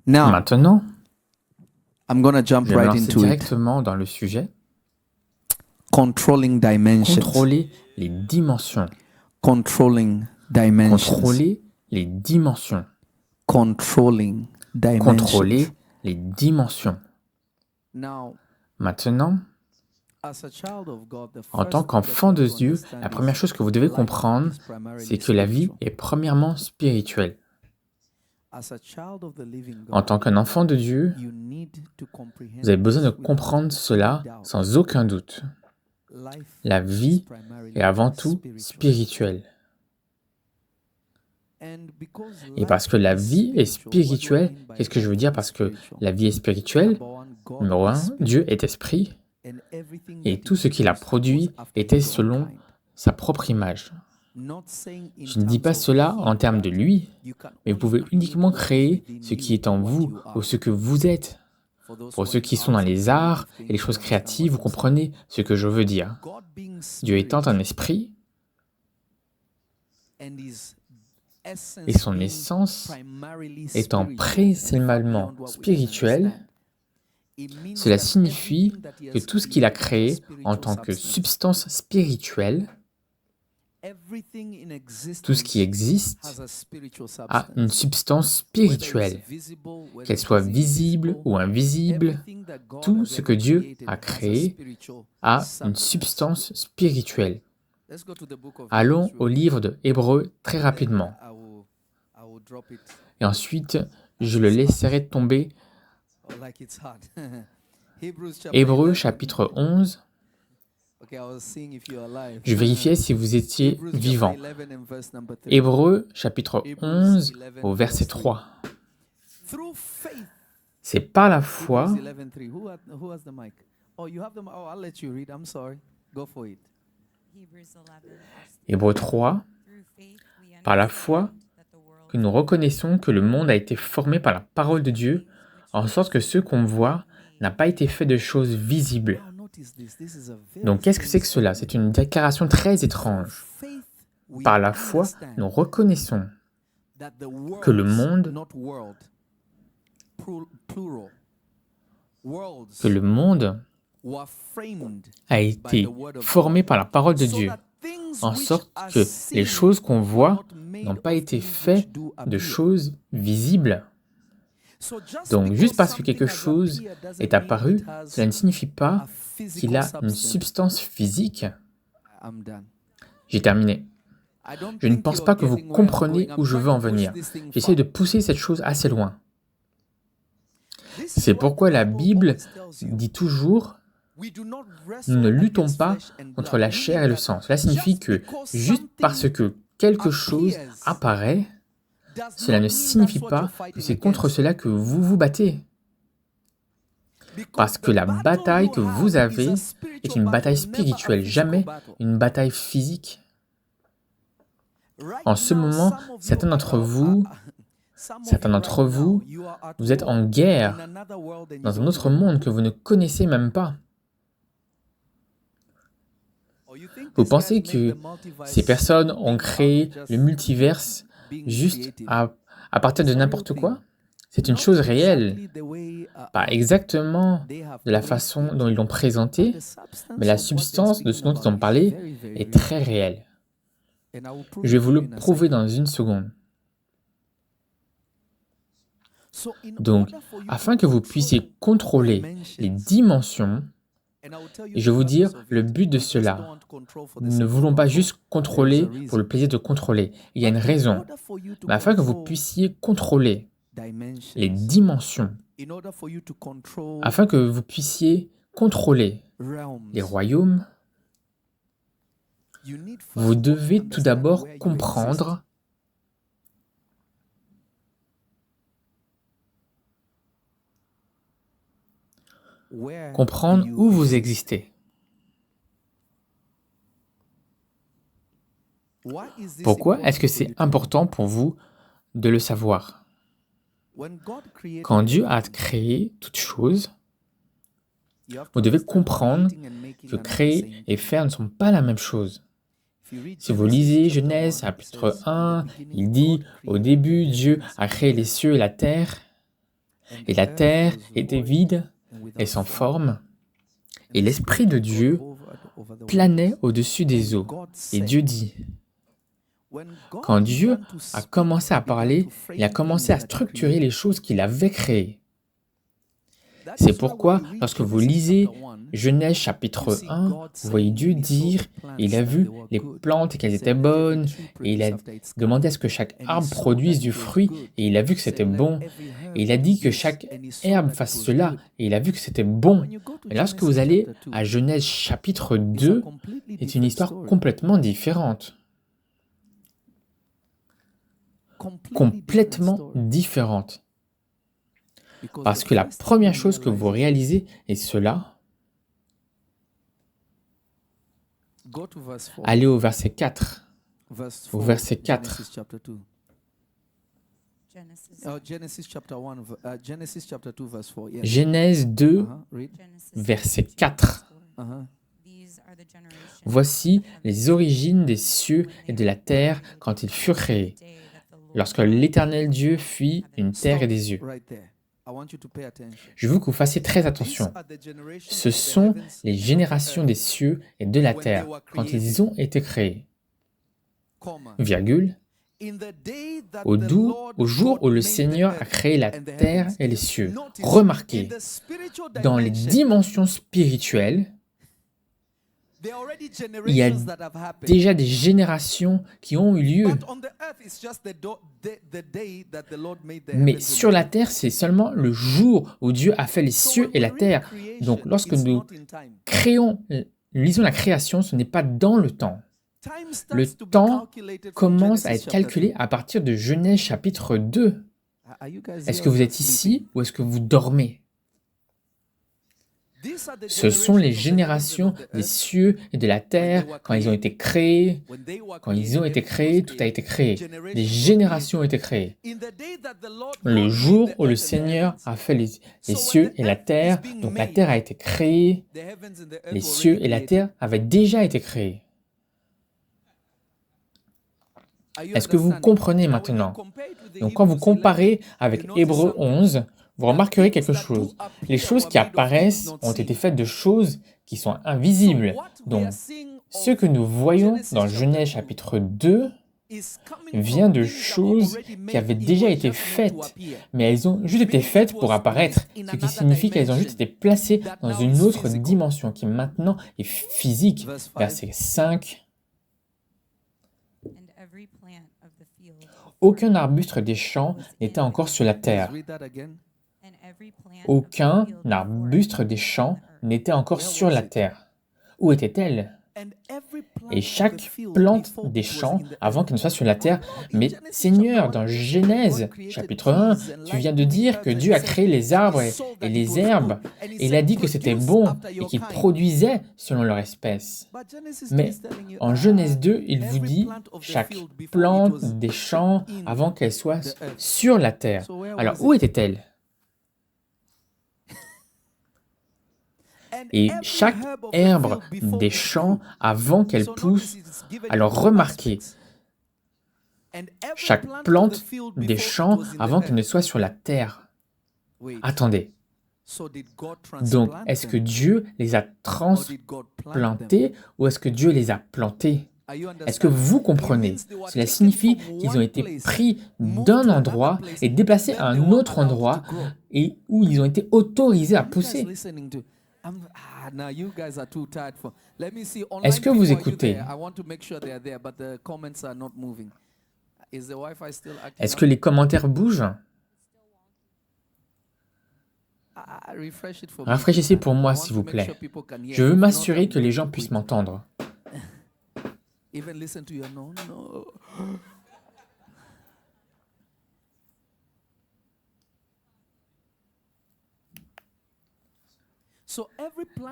Now, Maintenant, I'm going to jump je vais me right lancer into it. directement dans le sujet. Controlling dimensions. Contrôler les dimensions. Controlling dimensions. Contrôler les dimensions. Controlling dimensions. Contrôler les dimensions. Now, Maintenant, as a child of God, the en tant first thing that qu'enfant you de have to Dieu, understand la is première chose que vous devez life comprendre, is primarily c'est que la vie spiritual. est premièrement spirituelle. As a child of the living En God, tant qu'un enfant de Dieu, you need to comprehend vous avez besoin de this without comprendre cela any doubt. sans aucun doute. Life La is vie primarily est avant tout spiritual. spirituelle. And because Et parce que life la is vie est spiritual, what do I spirituelle, mean by qu'est-ce que je veux life dire is parce que spiritual? la vie est spirituelle? Number one, God Numéro is 1, spirit, Dieu est esprit, and everything et that tout he ce qu'il a produced produit was after était his own selon kind. sa propre image. Not saying in Je ne dis terms pas of cela en him, termes de but lui, you can mais vous only pouvez create uniquement what is créer within ce you qui est en or what vous you ou are. ce que vous êtes. For those Pour who ceux are qui in sont dans arts and les arts creative et les things, choses you understand créatives, vous what I'm saying. comprenez ce que je veux dire. God being Dieu spirit étant un esprit, and his essence et son being essence primarily étant spiritual, principalement beyond what we can spirituelle, understand. It means cela that signifie everything that he que has tout ce qu'il a created as a créé en spiritual tant que substance, substance spirituelle, everything in tout ce qui existence existe, has a spiritual a une substance. substance Whether it's spirituelle, visible, whether qu'elle it soit is visible invisible, ou invisible. everything that God Tout has ce que ever Dieu created a has a créé spiritual a une substance. substance spirituelle. Let's go to the book of Allons Hebrews au real quick, livre de Hébreux très and then rapidement. I will drop it Et ensuite, je le laisserai tomber. or like it's hard. Hebrews chapter Hébreux 11. chapitre 11. Okay, I was seeing if you are alive. Je vérifiais si vous étiez Hebrews chapter vivant. 11 and verse number 3. Hébreux chapitre Hebrews 11 11 au verset verse 3. 3. Through faith. C'est par la Hebrews foi. 11:3. Who has the mic? Oh, you have the mic. Oh, I'll let you read. I'm sorry. Go for it. Hebrews 11, verse Hébreux 3. Through faith, we Par la understand foi that the world que nous reconnaissons que le monde a été formé par la parole de Dieu, en sorte que ce qu'on voit n'a pas été fait de choses visibles. Now notice this. This is a very Donc qu'est-ce que c'est que strange cela? C'est une déclaration très étrange. faith. We Par la foi, understand nous reconnaissons that the que le worlds, monde, not world, plural, worlds que le monde were framed a by été the word of formé God, par la parole de so Dieu, that things en which sorte are que les seen choses qu'on were voit not made n'ont pas of été things faites which do de appear. choses visibles. So just Donc because juste parce que something quelque has chose appeared doesn't est mean apparu, it has cela ne signifie a pas physical qu'il a une substance. substance physique. I'm done. J'ai terminé. I don't Je ne think pense you're pas que vous getting where I'm comprenez going. où I'm je trying veux en to push venir. this thing J'essaie far. de pousser cette chose assez loin. This is C'est why pourquoi the la Bible Bible always tells you, dit toujours: we do not nous wrestle ne luttons against pas flesh and contre blood, la chair et meaning le that sang. Cela signifie just que because juste parce something que quelque chose appears apparaît, does cela not ne mean signifie that's what pas you're que fighting c'est contre against. cela que vous vous battez. Because Parce que the la battle bataille you que have vous is a avez est spiritual une battle, bataille never a spirituelle, physical jamais battle. une bataille physique. Right En ce now, moment, some of you certains d'entre vous, you are at vous êtes war en in guerre another world and you dans un don't autre even know. monde que vous ne connaissez même pas. Or you think Vous these guys pensez make que the multiverse ces personnes ont being out créé of le just multiverse being juste creative? à partir de It's a real n'importe quoi? thing. C'est une Not chose réelle. exactly the way Pas exactement they have de la placed façon it, dont ils l'ont but présenté, the substance mais la of what they're substance de ce speaking dont ils about ont is parlé very, very est real. très réelle. And I will prove Je vais it vous to you le in a prouver second. dans une seconde. So in Donc, order for you afin to que vous control puissiez contrôler les dimensions, dimensions, and I will tell you et je the vais vous dire purpose of le it, but de we just don't cela. want to control for the Nous ne sake of voulons pas control. juste There is contrôler a pour reason. le plaisir de contrôler. Il y a But une in raison. order for you to Mais afin que vous control puissiez contrôler les dimensions, dimensions, in order for you to control afin que vous puissiez contrôler realms, les royaumes, you need first vous of all to devez tout understand d'abord where you exist. comprendre Where do comprendre you où vous exist? existez. Why is this Pourquoi est-ce que important for c'est you to know? important pour vous de le savoir? When God created Quand Dieu a everything, créé toute chose, you have to vous devez understand comprendre creating and making que are not the créer same et thing. faire ne sont pas la même chose. If you read Si vous Genesis lisez chapter Genèse 1, it chapitre says, "In the 1, beginning, il dit God au created début the Dieu heavens a and créé the les earth." cieux et la terre. Et la terre était vide et sans forme, et l'Esprit de Dieu planait au-dessus des eaux. Et Dieu dit, quand Dieu a commencé à parler, il a commencé à structurer les choses qu'il avait créées. C'est pourquoi, lorsque vous lisez Genèse chapitre 1, vous voyez Dieu dire, il a vu les plantes et qu'elles étaient bonnes, et il a demandé à ce que chaque arbre produise du fruit, et il a vu que c'était bon. Et il a dit que chaque herbe fasse cela, et il a vu que c'était bon. Et lorsque vous allez à Genèse chapitre 2, c'est une histoire complètement différente. Complètement différente. Parce que la première chose que vous réalisez est cela. Allez au verset 4. Au verset 4. Genèse 2, verset 4. Voici les origines des cieux et de la terre quand ils furent créés, lorsque l'Éternel Dieu fit une terre et des yeux. Je veux que vous fassiez très attention. Ce sont les générations des cieux et de la terre quand ils ont été créés. Virgule. Au jour où le Seigneur a créé la terre et les cieux. Remarquez, dans les dimensions spirituelles, il y a déjà des générations qui ont eu lieu. Mais sur la terre, c'est seulement le jour où Dieu a fait les cieux et la terre. Donc lorsque nous lisons la création, ce n'est pas dans le temps. Le temps commence à être calculé à partir de Genèse chapitre 2. Est-ce que vous êtes ici ou est-ce que vous dormez? Ce sont les générations des cieux et de la terre quand ils ont été créés. Quand ils ont été créés, tout a été créé. Des générations ont été créées. Le jour où le Seigneur a fait les cieux et la terre, donc la terre a été créée, les cieux et la terre avaient déjà été créés. Est-ce que vous comprenez maintenant? Donc quand vous comparez avec Hébreux 11, vous remarquerez quelque chose. Les choses qui apparaissent ont été faites de choses qui sont invisibles. Donc, ce que nous voyons dans Genèse chapitre 2 vient de choses qui avaient déjà été faites, mais elles ont juste été faites pour apparaître, ce qui signifie qu'elles ont juste été placées dans une autre dimension qui maintenant est physique. Verset 5. Aucun arbuste des champs n'était encore sur la terre. Aucun arbuste des champs n'était encore sur la terre. Où était-elle? Et chaque plante des champs, avant qu'elle ne soit sur la terre, mais Seigneur, dans Genèse, chapitre 1, tu viens de dire que Dieu a créé les arbres et les herbes, et il a dit que c'était bon et qu'ils produisaient selon leur espèce. Mais en Genèse 2, il vous dit chaque plante des champs, avant qu'elle soit sur la terre. Alors, où était-elle? Et chaque herbe des champs avant qu'elle pousse. Alors remarquez, chaque plante des champs avant qu'elle ne soit sur la terre. Attendez. Donc, est-ce que Dieu les a transplantés ou est-ce que Dieu les a plantés? Est-ce que vous comprenez? Cela signifie qu'ils ont été pris d'un endroit et déplacés à un autre endroit et où ils ont été autorisés à pousser. Est-ce que vous écoutez? Est-ce que les commentaires bougent? Rafraîchissez pour moi, s'il vous plaît. Je veux m'assurer que les gens puissent m'entendre.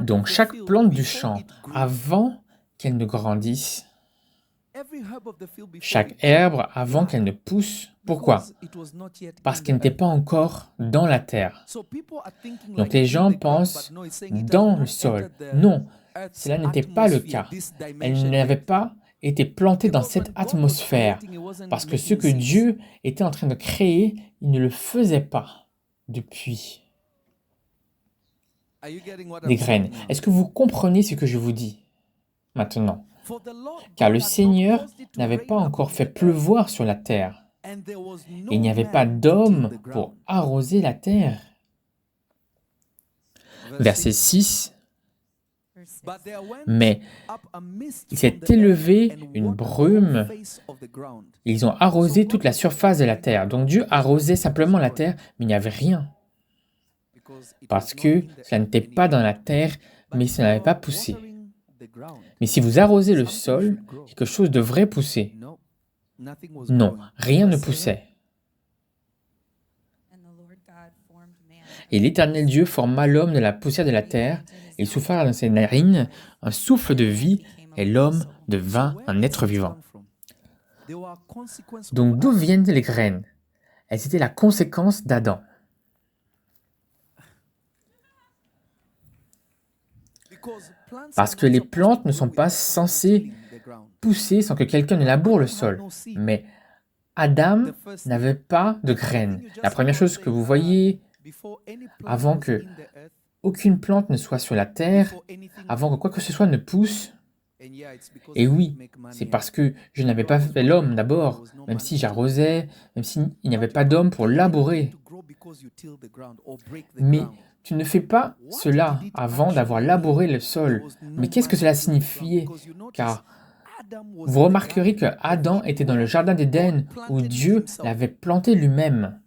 Donc chaque plante du champ, avant qu'elle ne grandisse, chaque herbe avant qu'elle ne pousse, pourquoi? Parce qu'elle n'était pas encore dans la terre. Donc les gens pensent dans le sol. Non, cela n'était pas le cas. Elle n'avait pas été plantée dans cette atmosphère. Parce que ce que Dieu était en train de créer, il ne le faisait pas depuis Are you getting what des I'm saying graines. now? Est-ce que vous comprenez ce que je vous dis maintenant? For the Lord Car God le had not Seigneur caused it to n'avait rain pas encore upon fait the earth, pleuvoir sur la terre, and there was et no il n'y avait pas man to till d'homme the pour ground. arroser la terre. Verset 6. Verse 6. But there went Mais up a mist il from s'est the élevé earth and une watered the whole brume. face of the ground. Ils ont arrosé toute la surface de la terre. Donc Dieu arrosait simplement la terre, mais il n'y avait rien. Because it Parce was not que in the cela earth n'était any pas dans more. la terre, But mais if ça you n'avait are pas poussé. watering the ground, Mais si vous arrosez le something sol, should grow. quelque chose devrait pousser. No, nothing was Non, growing. rien ne Verse 7. poussait. And the Lord God formed man Et l'Éternel Dieu forma l'homme de la poussière de la terre, et il souffla dans ses narines un souffle de vie, et l'homme devint Where un does être it vivant. come from? They were a consequence Donc of d'où Adam. viennent les graines? Elles étaient la conséquence d'Adam. Because plants Parce are que not les supposed plantes to ne grow sont pas without someone censées tilling the ground. pousser sans que quelqu'un ne laboure le sol. Mais Adam The first n'avait thing, pas de graines. La première chose que vous voyez, before any plant avant was que in the earth, aucune plante ne soit sur la terre, before anything avant que grew. quoi que ce soit ne pousse. And yeah, it's because Et I oui, didn't make money c'est yet. parce que je n'avais pas fait l'homme d'abord, même si j'arrosais, même s'il n'y avait But pas you d'homme don't pour get anything labourer. to grow because you till the ground or break the Mais ground. tu ne fais pas What cela did it avant d'avoir actually labouré mean? le There sol. was Mais no qu'est-ce que man cela to till the ground signifiait? because you notice Car Adam was vous in the remarquerez que garden that Adam he était dans le dwelled. jardin d'Éden God où planted it Dieu himself. l'avait planté lui-même.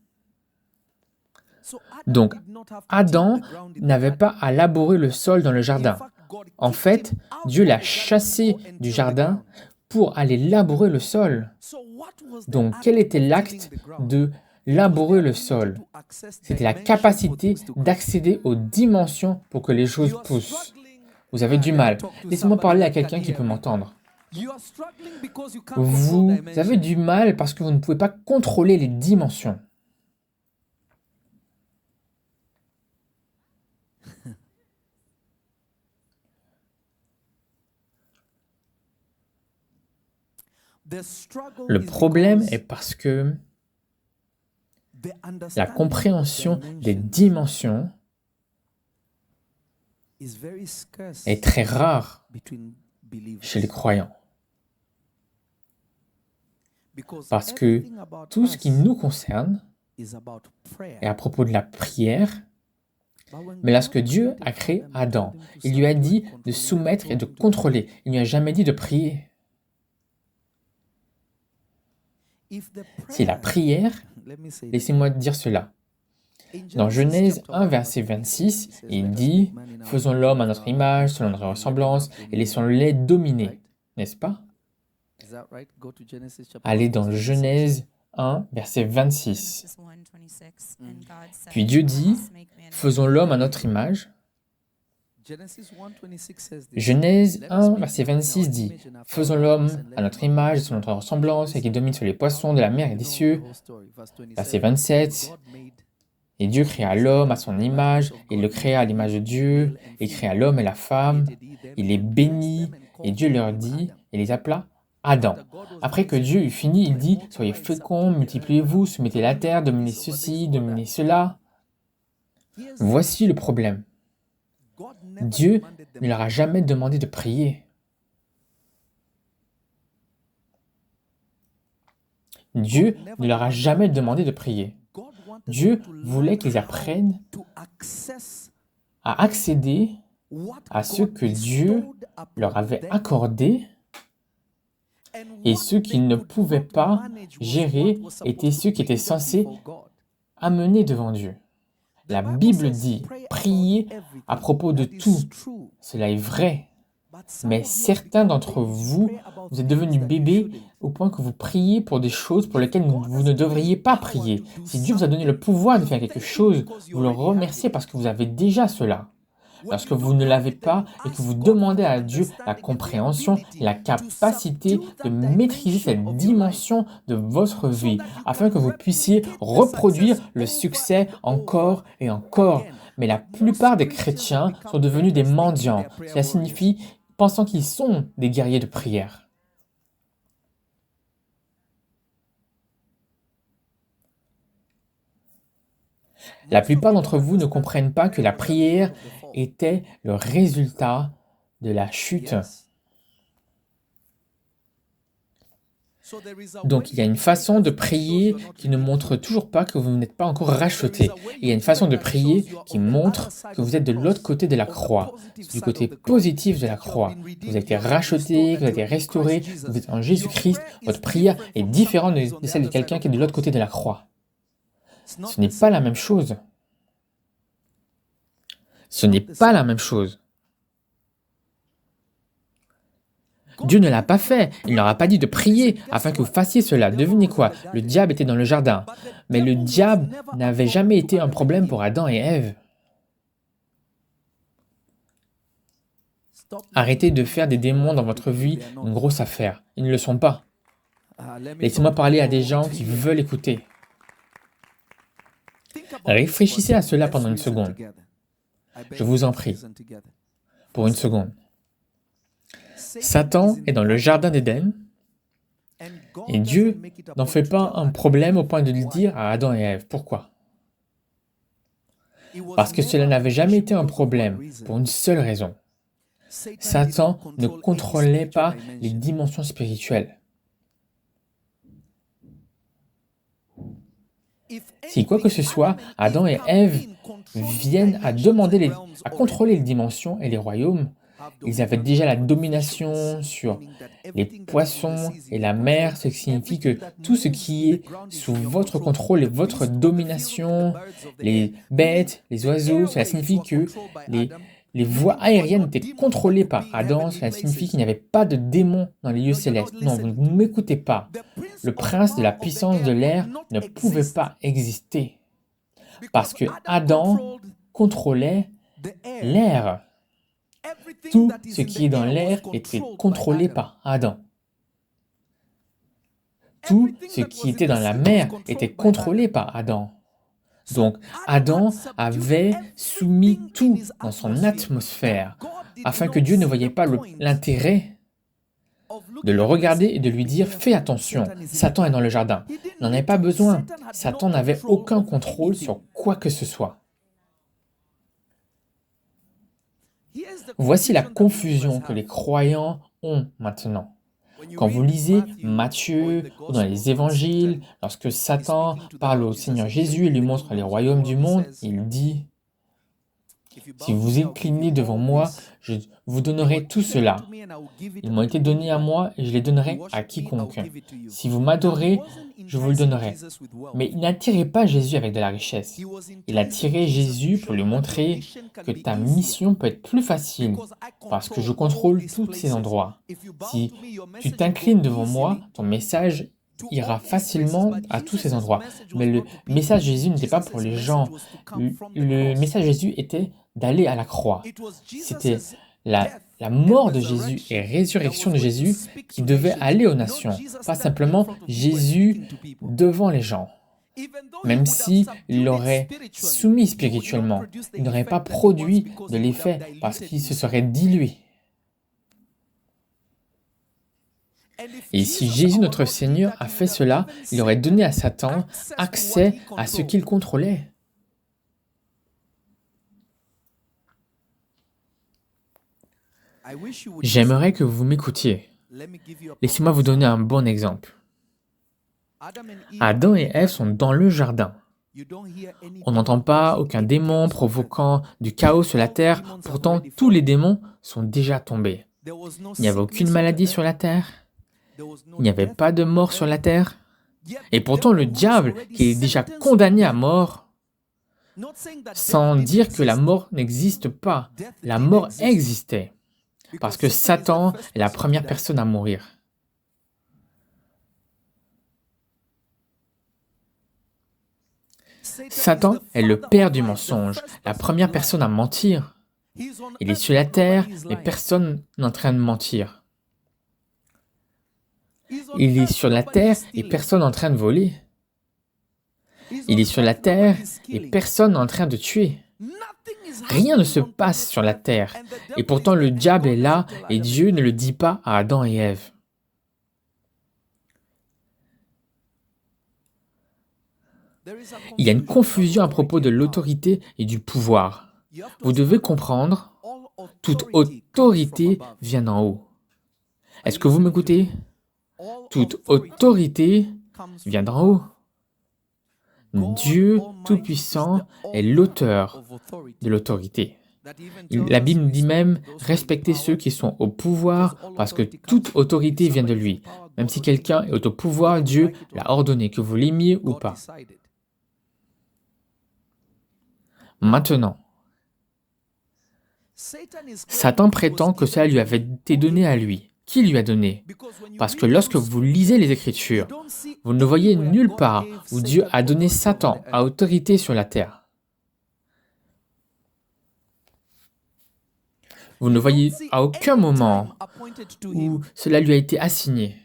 So Donc, Adam did not have to Adam till the ground in the n'avait garden. pas à labourer le sol dans le In jardin. fact, God En kicked fait, him out Dieu of l'a the garden to chassé go and du till the jardin ground. pour aller labourer le sol. So what was the Donc, act quel était of l'acte tilling the ground? de It was the labourer le ability sol? to access C'était la dimensions for capacité things to grow. d'accéder aux dimensions pour que les choses You are poussent. struggling. Vous avez du Let me mal. talk to Laissez-moi somebody parler à that can quelqu'un qui hear peut me. m'entendre. You are struggling because you can't control Vous dimensions. avez du mal parce que vous ne pouvez pas contrôler les dimensions. The struggle Le is problème because est parce que the la understanding of compréhension des dimensions dimensions is very scarce est très rare between believers. chez les croyants. Because Parce que everything about tout ce qui us nous concerne is about prayer. est à propos de la prière. But when Mais lorsque God Dieu created a créé Adam, he Adam, told him to il lui a subdue dit and de control. He never soumettre et told de him to contrôler. Il ne lui a jamais dit de prier. If the C'est la prayer, prière, let me say this. laissez-moi dire cela. In Dans Genèse chapter 1, 1, verset verse 26, 26, it says, il "Let us dit make man in « our Faisons image l'homme à after notre our image, likeness, selon notre and let them ressemblance, have et dominion." laissons-les dominer. Right? » N'est-ce pas? Is that right? Go to Genesis chapter Allez 1, dans verse 26. Genèse 1, verset 26. Genesis 1:26. And God said, Puis Dieu "Let dit us make man in Faisons our l'homme à image." notre image. Genesis 1:26 says this. Genèse Let us 1, make verset man in our 26 dit image and after Faisons our l'homme likeness, and let à notre them have image, dominion. selon notre ressemblance, et qu'il domine sur les poissons de la mer et des You know cieux. the whole story. Verse Verset 27. 27. God made Et Dieu créa l'homme à son image, et il le créa à l'image de Dieu, et créa l'homme et la femme. Il les bénit, et Dieu leur dit, et les appela Adam. Après que Dieu eut fini, il dit Soyez féconds, multipliez-vous, soumettez la terre, dominez ceci, dominez cela. Voici le problème. Dieu ne leur a jamais demandé de prier. Dieu ne leur a jamais demandé de prier. Dieu voulait qu'ils apprennent à accéder à ce que Dieu leur avait accordé, et ceux qu'ils ne pouvaient pas gérer étaient ceux qui étaient censés amener devant Dieu. La Bible dit « Priez à propos de tout ». Cela est vrai. Mais certains d'entre vous, vous êtes devenus bébés au point que vous priez pour des choses pour lesquelles vous ne devriez pas prier. Si Dieu vous a donné le pouvoir de faire quelque chose, vous le remerciez parce que vous avez déjà cela. Lorsque vous ne l'avez pas et que vous demandez à Dieu la compréhension et la capacité de maîtriser cette dimension de votre vie, afin que vous puissiez reproduire le succès encore et encore. Mais la plupart des chrétiens sont devenus des mendiants. Cela signifie pensant qu'ils sont des guerriers de prière. La plupart d'entre vous ne comprennent pas que la prière était le résultat de la chute. Donc il y a une façon de prier qui ne montre toujours pas que vous n'êtes pas encore racheté. Il y a une façon de prier qui montre que vous êtes de l'autre côté de la croix, du côté positif de la croix. Vous avez été racheté, que vous avez été restauré, vous êtes en Jésus-Christ. Votre prière est différente de celle de quelqu'un qui est de l'autre côté de la croix. Ce n'est pas la même chose. Ce n'est pas la même chose. Dieu ne l'a pas fait. Il n'aura pas dit de prier afin que vous fassiez cela. Devinez quoi? Le diable était dans le jardin. Mais le diable n'avait jamais été un problème pour Adam et Ève. Arrêtez de faire des démons dans votre vie une grosse affaire. Ils ne le sont pas. Laissez-moi parler à des gens qui veulent écouter. Réfléchissez à cela pendant une seconde. Je vous en prie. Pour une seconde. Satan est dans le jardin d'Éden et Dieu n'en fait pas un problème au point de le dire à Adam et Ève. Pourquoi? Parce que cela n'avait jamais été un problème pour une seule raison. Satan ne contrôlait pas les dimensions spirituelles. Si quoi que ce soit, Adam et Ève viennent à demander à contrôler les dimensions et les royaumes, ils avaient déjà la domination sur les poissons et la mer, ce qui signifie que tout ce qui est sous votre contrôle et votre domination, les bêtes, les oiseaux, cela signifie que les voies aériennes étaient contrôlées par Adam, cela signifie qu'il n'y avait pas de démons dans les lieux célestes. Non, vous ne m'écoutez pas. Le prince de la puissance de l'air ne pouvait pas exister parce que Adam contrôlait l'air. Tout ce qui est dans l'air était contrôlé par Adam. Tout ce qui était dans la mer était contrôlé par Adam. Donc, Adam avait soumis tout dans son atmosphère afin que Dieu ne voyait pas l'intérêt de le regarder et de lui dire « Fais attention, Satan est dans le jardin ». Il n'en avait pas besoin. Satan n'avait aucun contrôle sur quoi que ce soit. Voici la confusion que les croyants ont maintenant. Quand vous lisez Matthieu ou dans les évangiles, lorsque Satan parle au Seigneur Jésus et lui montre les royaumes du monde, il dit « Si vous inclinez devant moi, je vous donnerai tout cela. Ils m'ont été donnés à moi et je les donnerai à quiconque. Si vous m'adorez, je vous le donnerai. » Mais il n'attirait pas Jésus avec de la richesse. Il attirait Jésus pour lui montrer que ta mission peut être plus facile parce que je contrôle tous ces endroits. Si tu t'inclines devant moi, ton message ira facilement à tous ces endroits. Mais le message de Jésus n'était pas pour les gens. Le message de Jésus était d'aller à la croix. C'était la mort de Jésus et résurrection de Jésus qui devait aller aux nations, pas simplement Jésus devant les gens. Même s'il l'aurait soumis spirituellement, il n'aurait pas produit de l'effet parce qu'il se serait dilué. Et si Jésus notre Seigneur a fait cela, il aurait donné à Satan accès à ce qu'il contrôlait. J'aimerais que vous m'écoutiez. Laissez-moi vous donner un bon exemple. Adam et Ève sont dans le jardin. On n'entend pas aucun démon provoquant du chaos sur la terre, pourtant tous les démons sont déjà tombés. Il n'y avait aucune maladie sur la terre, il n'y avait pas de mort sur la terre, et pourtant le diable, qui est déjà condamné à mort, sans dire que la mort n'existe pas, la mort existait. Parce que Satan est la première personne à mourir. Satan est le père du mensonge, la première personne à mentir. Il est sur la terre, mais personne n'est en train de mentir. Il est sur la terre et personne n'est en train de voler. Il est sur la terre et personne n'est en train de tuer. Rien ne se passe sur la terre, et pourtant le diable est là, et Dieu ne le dit pas à Adam et Ève. Il y a une confusion à propos de l'autorité et du pouvoir. Vous devez comprendre, toute autorité vient d'en haut. Est-ce que vous m'écoutez? Toute autorité vient d'en haut. Dieu Tout-Puissant est l'auteur de l'autorité. La Bible nous dit même « Respectez ceux qui sont au pouvoir parce que toute autorité vient de lui. » Même si quelqu'un est au pouvoir, Dieu l'a ordonné, que vous l'aimiez ou pas. Maintenant, Satan prétend que cela lui avait été donné à lui. Qui lui a donné? Parce que lorsque vous lisez les Écritures, vous ne voyez nulle part où Dieu a donné Satan à autorité sur la terre. Vous ne voyez à aucun moment où cela lui a été assigné.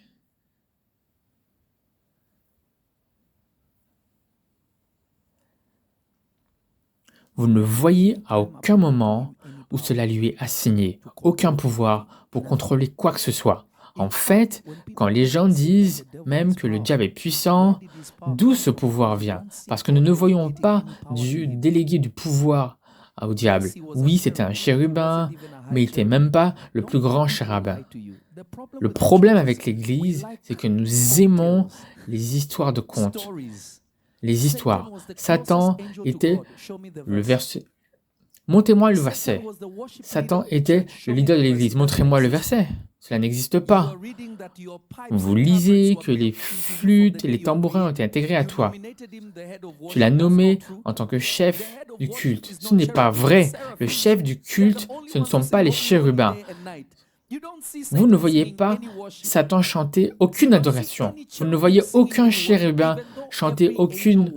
Vous ne voyez à aucun moment où cela lui est assigné, aucun pouvoir pour contrôler quoi que ce soit. En fait, quand les gens disent même que le diable est puissant, d'où ce pouvoir vient? Parce que nous ne voyons pas Dieu déléguer du pouvoir au diable. Oui, c'était un chérubin, mais il n'était même pas le plus grand chérubin. Le problème avec l'Église, c'est que nous aimons les histoires de contes. Les histoires. Satan était le verset. Montrez-moi le verset. Satan était le leader de l'Église. Montrez-moi le verset. Cela n'existe pas. Vous lisez que les flûtes et les tambourins ont été intégrés à toi. Tu l'as nommé en tant que chef du culte. Ce n'est pas vrai. Le chef du culte, ce ne sont pas les chérubins. Vous ne voyez pas Satan chanter aucune adoration. Vous ne voyez aucun chérubin chanter aucune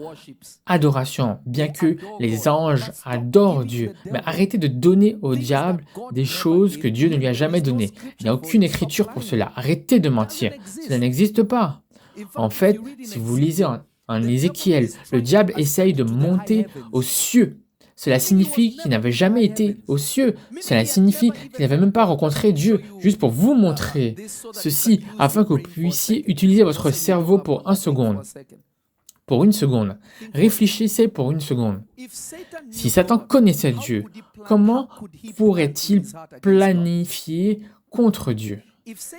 adoration, bien que les anges adorent Dieu. Mais arrêtez de donner au diable des choses que Dieu ne lui a jamais données. Il n'y a aucune écriture pour cela. Arrêtez de mentir. Cela n'existe pas. En fait, si vous lisez en Ézéchiel, le diable essaye de monter aux cieux. Cela signifie qu'il n'avait jamais été aux cieux. Cela signifie qu'il n'avait même pas rencontré Dieu, juste pour vous montrer ceci, afin que vous puissiez utiliser votre cerveau pour une seconde. Pour une seconde. Réfléchissez pour une seconde. Si Satan connaissait Dieu, comment pourrait-il planifier contre Dieu?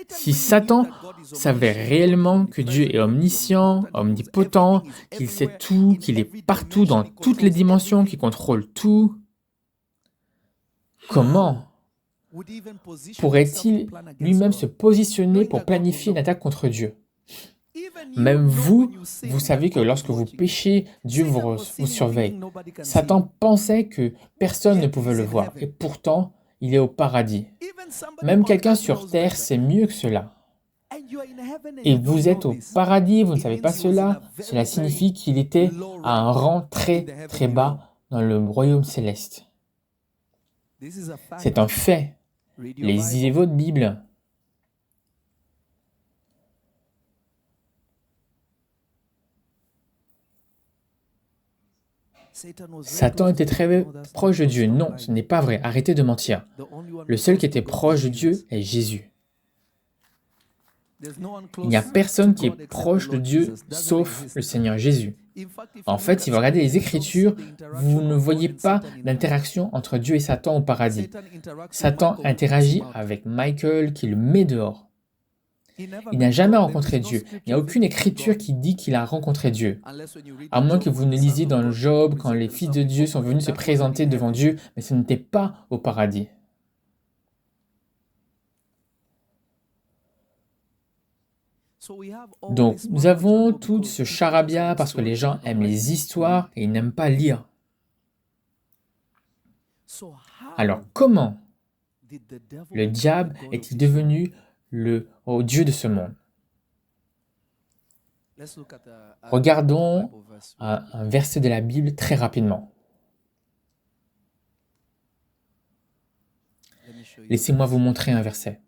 Si Satan savait réellement que Dieu est omniscient, omnipotent, qu'il sait tout, qu'il est partout dans toutes les dimensions, qu'il contrôle tout, comment pourrait-il lui-même se positionner pour planifier une attaque contre Dieu? Même vous, vous savez que lorsque vous péchez, Dieu vous surveille. Satan pensait que personne ne pouvait le voir, et pourtant, il est au paradis. Même quelqu'un sur terre sait mieux que cela. Et vous êtes au paradis, vous ne savez pas cela. Cela signifie qu'il était à un rang très très bas dans le royaume céleste. C'est un fait. Lisez votre Bible. Satan était très proche de Dieu. Non, ce n'est pas vrai. Arrêtez de mentir. Le seul qui était proche de Dieu est Jésus. Il n'y a personne qui est proche de Dieu sauf le Seigneur Jésus. En fait, si vous regardez les Écritures, vous ne voyez pas d'interaction entre Dieu et Satan au paradis. Satan interagit avec Michael qui le met dehors. Il n'a jamais rencontré Dieu. Il n'y a aucune écriture qui dit qu'il a rencontré Dieu. À moins que vous ne lisiez dans Job quand les fils de Dieu sont venus se présenter devant Dieu, mais ce n'était pas au paradis. Donc, nous avons tout ce charabia parce que les gens aiment les histoires et ils n'aiment pas lire. Alors, comment le diable est-il devenu le Dieu de ce monde? Regardons un verset de la Bible très rapidement. Laissez-moi vous montrer un verset.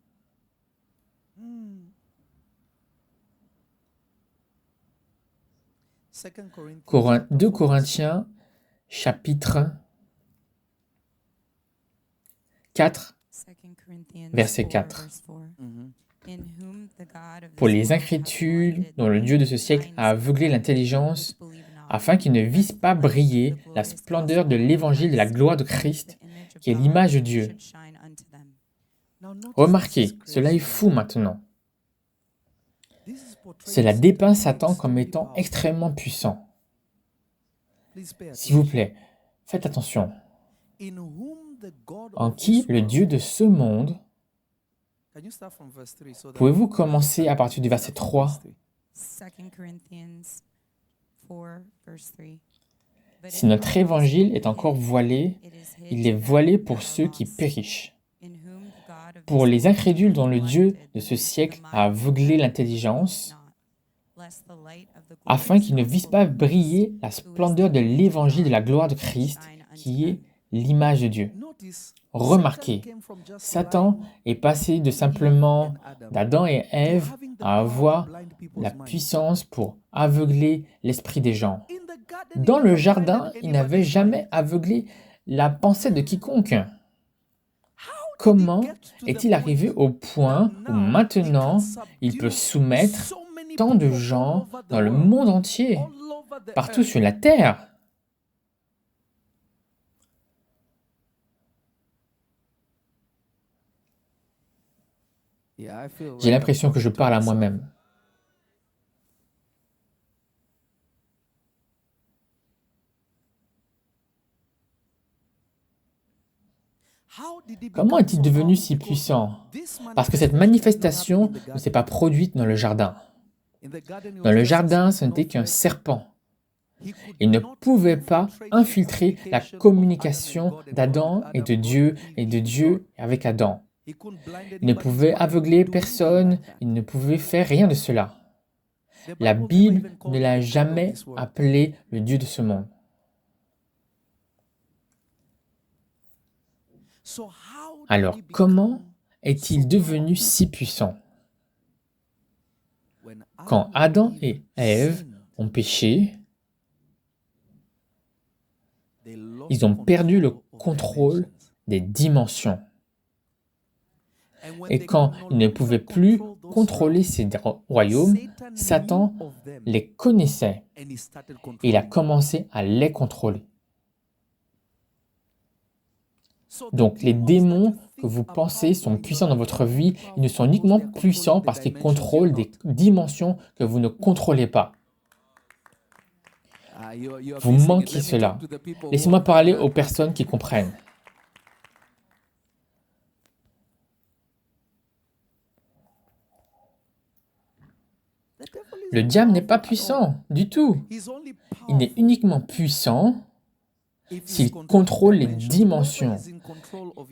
2 Corinthiens, chapitre 4, verset 4. Pour les incrédules, dont le Dieu de ce siècle a aveuglé l'intelligence, afin qu'ils ne vissent pas briller la splendeur de l'évangile de la gloire de Christ, qui est l'image de Dieu. Remarquez, cela est fou maintenant. Cela dépeint Satan comme étant extrêmement puissant. S'il vous plaît, faites attention. En qui le Dieu de ce monde, pouvez-vous commencer à partir du verset 3? 2 Corinthians 4, verse 3. Si notre évangile est encore voilé, il est voilé pour ceux qui périssent. Pour les incrédules dont le Dieu de ce siècle a aveuglé l'intelligence, afin qu'ils ne vissent pas briller la splendeur de l'évangile de la gloire de Christ, qui est l'image de Dieu. Remarquez, Satan est passé de simplement d'Adam et Ève à avoir la puissance pour aveugler l'esprit des gens. Dans le jardin, il n'avait jamais aveuglé la pensée de quiconque. Comment est-il arrivé au point où maintenant il peut soumettre tant de gens dans le monde entier, partout sur la terre? J'ai l'impression que je parle à moi-même. Comment est-il devenu si puissant? Parce que cette manifestation ne s'est pas produite dans le jardin. Dans le jardin, ce n'était qu'un serpent. Il ne pouvait pas infiltrer la communication d'Adam et de Dieu avec Adam. Il ne pouvait aveugler personne, il ne pouvait faire rien de cela. La Bible ne l'a jamais appelé le Dieu de ce monde. Alors, comment est-il devenu si puissant? Quand Adam et Ève ont péché, ils ont perdu le contrôle des dimensions. Et quand ils ne pouvaient plus contrôler ces royaumes, Satan les connaissait et il a commencé à les contrôler. Donc les démons que vous pensez sont puissants dans votre vie, ils ne sont uniquement puissants parce qu'ils contrôlent des dimensions que vous ne contrôlez pas. Vous manquez cela. Laissez-moi parler aux personnes qui comprennent. Le diable n'est pas puissant du tout. Il n'est uniquement puissant s'il contrôle les dimensions.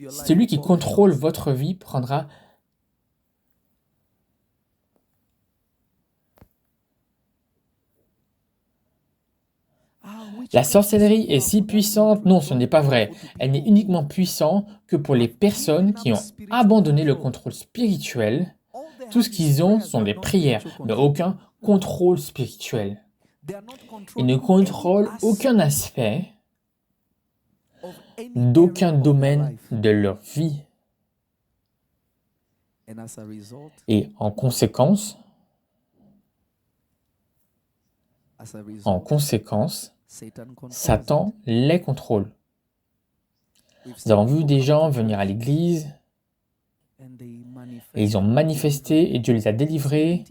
Celui qui contrôle votre vie prendra la sorcellerie est si puissante. Non, ce n'est pas vrai. Elle n'est uniquement puissante que pour les personnes qui ont abandonné le contrôle spirituel. Tout ce qu'ils ont sont des prières, mais aucun contrôle spirituel. Ils ne contrôlent aucun aspect d'aucun domaine de leur vie. Et en conséquence, Satan les contrôle. Nous avons vu des gens venir à l'église et ils ont manifesté et Dieu les a délivrés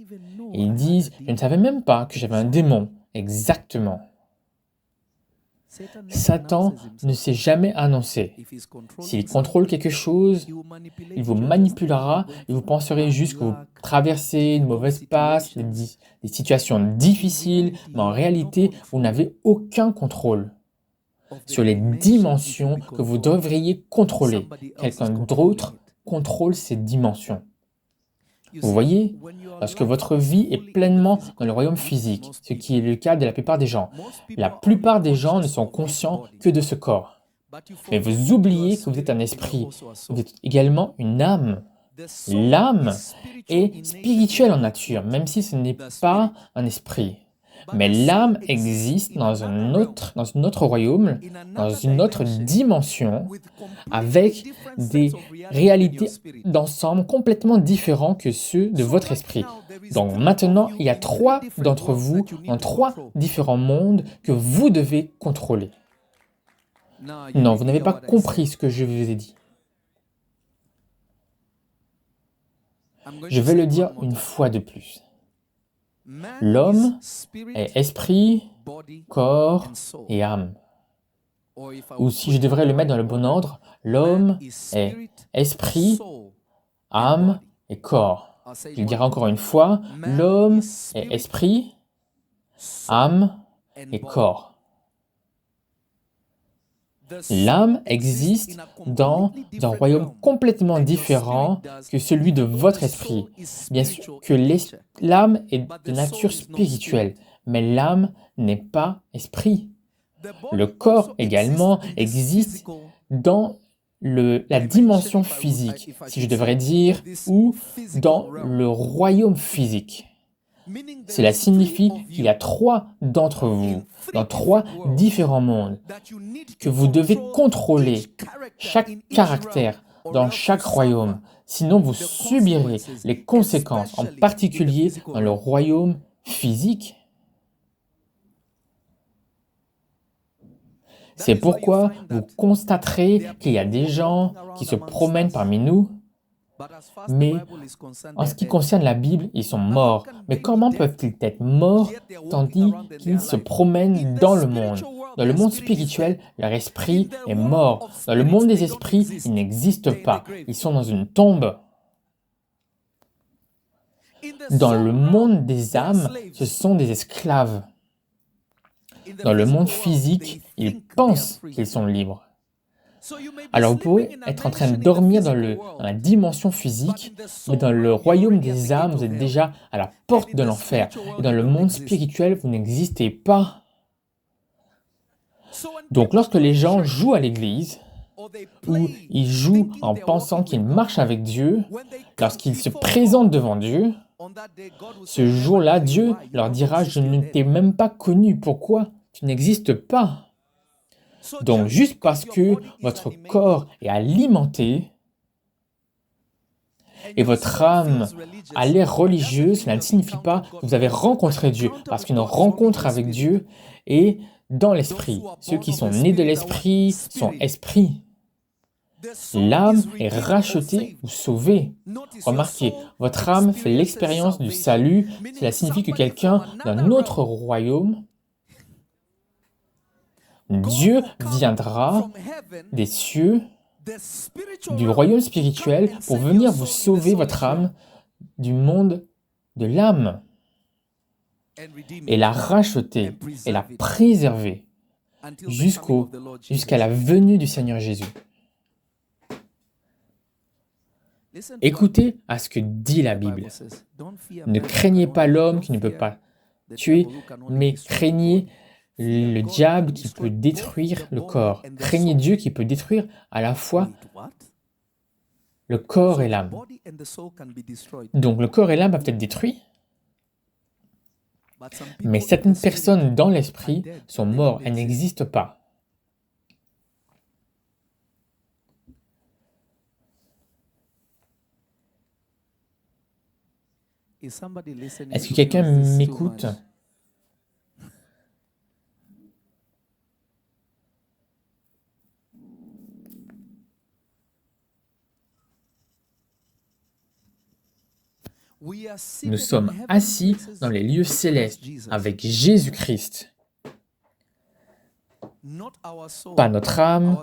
et ils disent « Je ne savais même pas que j'avais un démon. » Exactement. Satan ne s'est jamais annoncé. S'il contrôle quelque chose, il vous manipulera et vous penserez juste que vous traversez une mauvaise passe, des situations difficiles, mais en réalité, vous n'avez aucun contrôle sur les dimensions que vous devriez contrôler. Quelqu'un d'autre contrôle ces dimensions. Vous voyez, lorsque votre vie est pleinement dans le royaume physique, ce qui est le cas de la plupart des gens, la plupart des gens ne sont conscients que de ce corps. Mais vous oubliez que vous êtes un esprit, vous êtes également une âme. L'âme est spirituelle en nature, même si ce n'est pas un esprit. Mais l'âme existe dans une autre royaume, dans une autre dimension, avec des réalités d'ensemble complètement différentes que ceux de votre esprit. Donc maintenant, il y a 3 d'entre vous dans 3 différents mondes que vous devez contrôler. Non, vous n'avez pas compris ce que je vous ai dit. Je vais le dire une fois de plus. L'homme est esprit, corps et âme. Ou si je devrais le mettre dans le bon ordre, l'homme est esprit, âme et corps. Je le dirai encore une fois, l'homme est esprit, âme et corps. L'âme existe dans un royaume complètement différent que celui de votre esprit. Bien sûr que l'âme est de nature spirituelle, mais l'âme n'est pas esprit. Le corps également existe dans la dimension physique, si je devrais dire, ou dans le royaume physique. Cela signifie qu'il y a 3 d'entre vous, dans 3 différents mondes, que vous devez contrôler chaque caractère dans chaque royaume. Sinon, vous subirez les conséquences, en particulier dans le royaume physique. C'est pourquoi vous constaterez qu'il y a des gens qui se promènent parmi nous, mais en ce qui concerne la Bible, ils sont morts. Mais comment peuvent-ils être morts tandis qu'ils se promènent dans le monde? Dans le monde spirituel, leur esprit est mort. Dans le monde des esprits, ils n'existent pas. Ils sont dans une tombe. Dans le monde des âmes, ce sont des esclaves. Dans le monde physique, ils pensent qu'ils sont libres. Alors vous pouvez être en train de dormir dans la dimension physique, mais dans le royaume des âmes, vous êtes déjà à la porte de l'enfer. Et dans le monde spirituel, vous n'existez pas. Donc lorsque les gens jouent à l'église, ou ils jouent en pensant qu'ils marchent avec Dieu, lorsqu'ils se présentent devant Dieu, ce jour-là, Dieu leur dira « Je ne t'ai même pas connu. Pourquoi? Tu n'existes pas. » Donc, juste parce que votre corps est alimenté et votre âme a l'air religieuse, cela ne signifie pas que vous avez rencontré Dieu, parce qu'une rencontre avec Dieu est dans l'esprit. Ceux qui sont nés de l'esprit sont esprits. L'âme est rachetée ou sauvée. Remarquez, votre âme fait l'expérience du salut. Cela signifie que quelqu'un d'un autre royaume, Dieu viendra des cieux, du royaume spirituel, pour venir vous sauver votre âme du monde de l'âme et la racheter et la préserver jusqu'à la venue du Seigneur Jésus. Écoutez à ce que dit la Bible. Ne craignez pas l'homme qui ne peut pas tuer, mais craignez le diable qui peut détruire le corps. Craignez Dieu qui peut détruire à la fois le corps et l'âme. Donc le corps et l'âme peuvent être détruits, mais certaines personnes dans l'esprit sont mortes, elles n'existent pas. Est-ce que quelqu'un m'écoute? Nous sommes assis dans les lieux célestes avec Jésus-Christ. Pas notre âme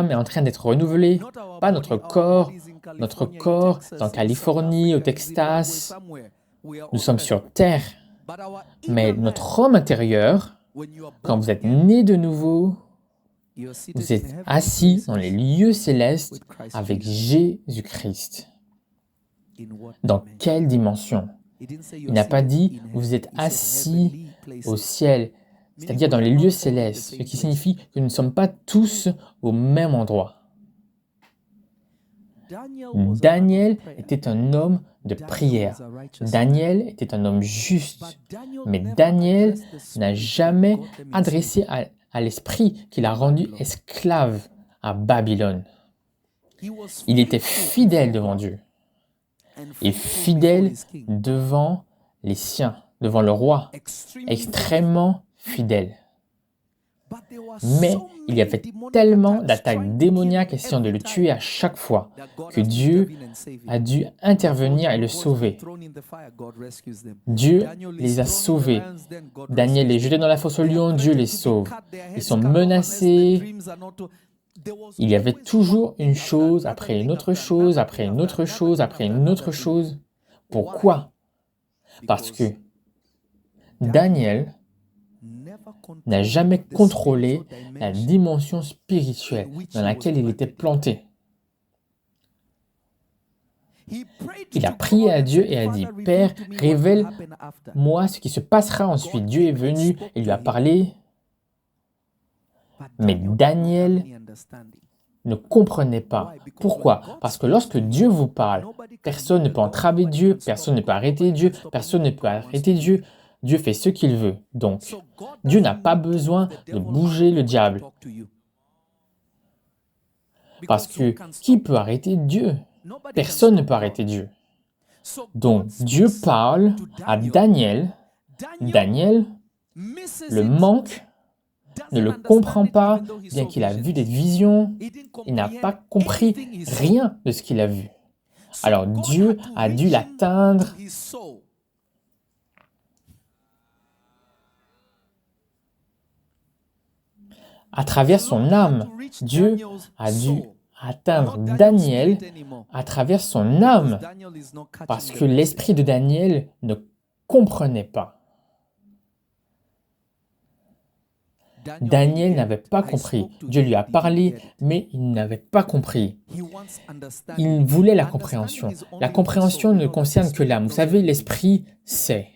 est en train d'être renouvelée, pas notre corps est en Californie, au Texas. Nous sommes sur terre, mais notre homme intérieur, quand vous êtes né de nouveau, vous êtes assis dans les lieux célestes avec Jésus-Christ. Dans quelle dimension? Il n'a pas dit « vous êtes assis au ciel », c'est-à-dire dans les lieux célestes, ce qui signifie que nous ne sommes pas tous au même endroit. Daniel était un homme de prière. Daniel était un homme juste. Mais Daniel n'a jamais adressé à l'esprit qui l'a rendu esclave à Babylone. Il était fidèle devant Dieu et fidèle devant les siens, devant le roi, extrêmement fidèle. Mais il y avait tellement d'attaques démoniaques essayant de le tuer à chaque fois que Dieu a dû intervenir et le sauver. Dieu les a sauvés. Daniel est jeté dans la fosse aux lions, Dieu les sauve. Ils sont menacés. Il y avait toujours une chose après une autre chose, après une autre chose, après une autre chose. Pourquoi? Parce que Daniel n'a jamais contrôlé la dimension spirituelle dans laquelle il était planté. Il a prié à Dieu et a dit, « Père, révèle-moi ce qui se passera ensuite. » Dieu est venu et lui a parlé. Mais Daniel ne comprenait pas. Pourquoi? Parce que lorsque Dieu vous parle, personne ne peut entraver Dieu, personne ne peut arrêter Dieu, personne ne peut arrêter Dieu. Dieu fait ce qu'il veut. Donc, Dieu n'a pas besoin de bouger le diable. Parce que qui peut arrêter Dieu? Personne ne peut arrêter Dieu. Donc, Dieu parle à Daniel. Daniel le manque, ne le comprend pas, bien qu'il a vu des visions. Il n'a pas compris rien de ce qu'il a vu. Alors, Dieu a dû l'atteindre. À travers son âme, Dieu a dû atteindre Daniel à travers son âme, parce que l'esprit de Daniel ne comprenait pas. Daniel n'avait pas compris. Dieu lui a parlé, mais il n'avait pas compris. Il voulait la compréhension. La compréhension ne concerne que l'âme. Vous savez, l'esprit sait.